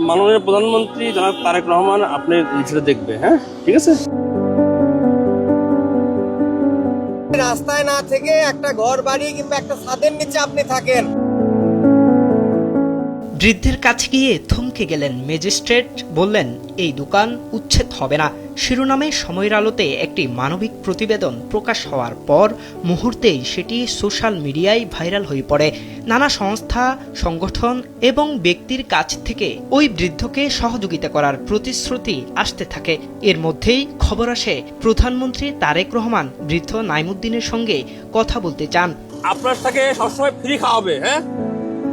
মাননীয় প্রধানমন্ত্রী জনাব তারেক রহমান আপনি সেটা দেখবে, হ্যাঁ ঠিক আছে। রাস্তায় না থেকে একটা ঘর বাড়ি কিংবা একটা ছাদের নিচে আপনি থাকেন। বৃদ্ধের কাছে গিয়ে থমকে গেলেন ম্যাজিস্ট্রেট, বললেন এই দোকান উচ্ছেদ হবে না। শিরোনামে সময়ের আলোতে একটি মানবিক প্রতিবেদন প্রকাশ হওয়ার পর মুহূর্তেই সেটি সোশ্যাল মিডিয়ায় ভাইরাল হয়ে পড়ে। নানা সংস্থা, সংগঠন এবং ব্যক্তির কাছ থেকে ওই বৃদ্ধকে সহযোগিতা করার প্রতিশ্রুতি আসতে থাকে। এর মধ্যেই খবর আসে প্রধানমন্ত্রী তারেক রহমান বৃদ্ধ নাইমুদ্দিনের সঙ্গে কথা বলতে চান। আপনার থেকে সবসময় ফ্রি খাওয়াবে, হ্যাঁ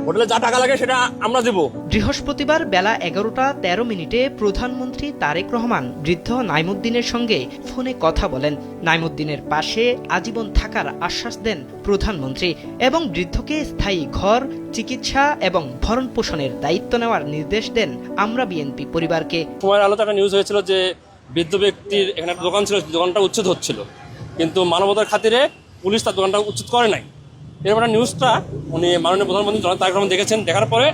হোটেলে যা টাকা লাগে সেটা আমরা দেব। বৃহস্পতিবার বেলা 11টা 13 প্রধানমন্ত্রী তারেক রহমান বৃদ্ধ নাইমুদ্দিনের সঙ্গে ফোনে কথা বলেন। নাইমুদ্দিনের পাশে আজীবন থাকার আশ্বাস দেন প্রধানমন্ত্রী এবং বৃদ্ধকে স্থায়ী ঘর, চিকিৎসা এবং ভরণ পোষণের দায়িত্ব নেওয়ার নির্দেশ দেন আমরা বিএনপি পরিবারকে। সময়ের আলোতে একটা নিউজ হয়েছিল যে বৃদ্ধ ব্যক্তির এখানে একটা দোকান ছিল, দোকানটা উচ্ছেদ হচ্ছিল, কিন্তু মানবতার খাতিরে পুলিশ তার দোকানটা উচ্ছেদ করে নাই। এরপর নিউজটা উনি মাননীয় প্রধানমন্ত্রী জনাব তারেক রহমান দেখেছেন। দেখার পরে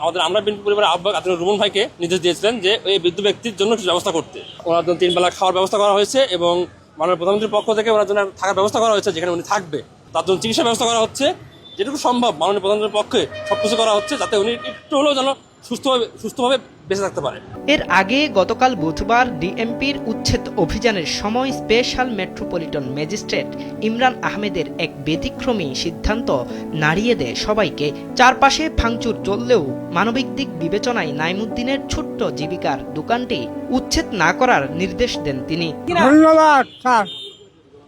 আমাদের আমরা বিএনপি পরিবারের আহ্বায়ক আতিকুর রহমান ভাইকে নির্দেশ দিয়েছিলেন যে এই বৃদ্ধ ব্যক্তির জন্য কিছু ব্যবস্থা করতে। ওনার জন্য 3 বেলা খাওয়ার ব্যবস্থা করা হয়েছে এবং মাননীয় প্রধানমন্ত্রীর পক্ষ থেকে ওনার জন্য থাকার ব্যবস্থা করা হয়েছে, যেখানে উনি থাকবে। তার জন্য চিকিৎসার ব্যবস্থা করা হচ্ছে, যেটুকু সম্ভব মাননীয় প্রধানমন্ত্রীর পক্ষে সবকিছু করা হচ্ছে, যাতে উনি একটু হলেও যেন সুস্থভাবে বেঁচে থাকতে পারে। এর আগে গতকাল বুধবার ডিএমপির উচ্ছেদ অভিযানের সময় স্পেশাল মেট্রোপলিটন ম্যাজিস্ট্রেট ইমরান আহমেদের এক ব্যতিক্রমী সিদ্ধান্ত নাড়িয়ে দেয় সবাইকে। চারপাশে ভাঙচুর চললেও মানবিক দিক বিবেচনায় নাইমুদ্দিনের ছোট্ট জীবিকার দোকানটি উচ্ছেদ না করার নির্দেশ দেন তিনি। ধন্যবাদ স্যার।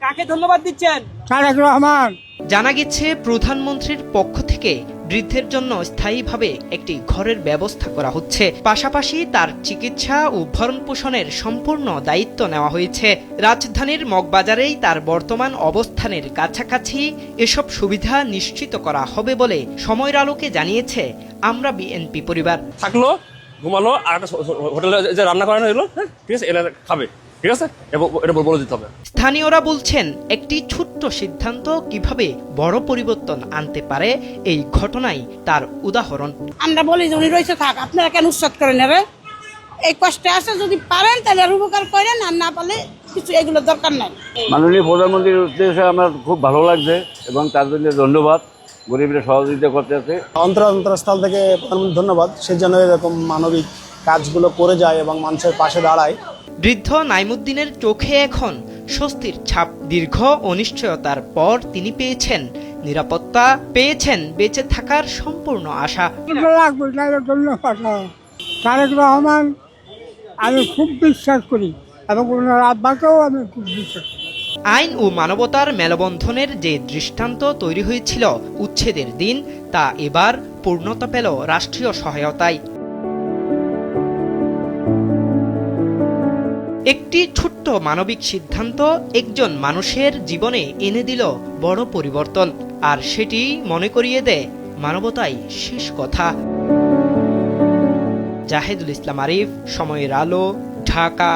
কাকে ধন্যবাদ দিচ্ছেন? তারেক রহমান। জানা গেছে প্রধানমন্ত্রীর পক্ষ থেকে বৃদ্ধের জন্য স্থায়ীভাবে একটি ঘরের ব্যবস্থা করা হচ্ছে। পাশাপাশি তার চিকিৎসা ও ভরণ পোষণের সম্পূর্ণ দায়িত্ব নেওয়া হয়েছে। রাজধানীর মগবাজারেই তার বর্তমান অবস্থানের কাছাকাছি এসব সুবিধা নিশ্চিত করা হবে বলে সময়ের আলোকে জানিয়েছে আমরা বিএনপি পরিবার। থাকলো, ঘুমালো, আর একটা হোটেলে যে রান্না করানো হলো, হ্যাঁ ঠিক আছে, এটা খাবে, ঠিক আছে, এটা বলে দিতে হবে। স্থানীয়রা বলছেন একটি ছোট্ট সিদ্ধান্ত কিভাবে বড় পরিবর্তন আনতে পারে এই ঘটনাই তার উদাহরণ। আমরা বলি যে উনি রয়েছে থাক, আপনারা কেন উৎসাহ করেন? এই কষ্টে আসে, যদি পারেন তাহলে আর উপকার করেন, আর না পারলে কিছু এগুলো দরকার নাই। মাননীয় প্রধানমন্ত্রীর উদ্দেশ্যে আমার খুব ভালো লাগছে এবং তার জন্য ধন্যবাদ। গরিবরা সহযোগিতা করতে আছে। অন্তরস্থল থেকে প্রধানমন্ত্রী ধন্যবাদ, সে যেন এরকম মানবিক কাজগুলো করে যায় এবং মানুষের পাশে দাঁড়ায়। বৃদ্ধ নাইমুদ্দিনের চোখে এখন স্বস্তির ছাপ। দীর্ঘ অনিশ্চয়তার পর তিনি পেয়েছেন নিরাপত্তা, পেয়েছেন বেঁচে থাকার সম্পূর্ণ আশা। ধন্যবাদ তারেক রহমান, আমি খুব বিশ্বাস করি এবং ওনার আব্বাকেও আমি খুব বিশ্বাস করি। আইন ও মানবতার মেলবন্ধনের যে দৃষ্টান্ত তৈরি হয়েছিল উচ্ছেদের দিন, তা এবার পূর্ণতা পেল রাষ্ট্রীয় সহায়তায়। একটি ছোট্ট মানবিক সিদ্ধান্ত একজন মানুষের জীবনে এনে দিল বড় পরিবর্তন, আর সেটি মনে করিয়ে দেয় মানবতাই শেষ কথা। জাহেদুল ইসলাম আরিফ, সময়ের আলো, ঢাকা।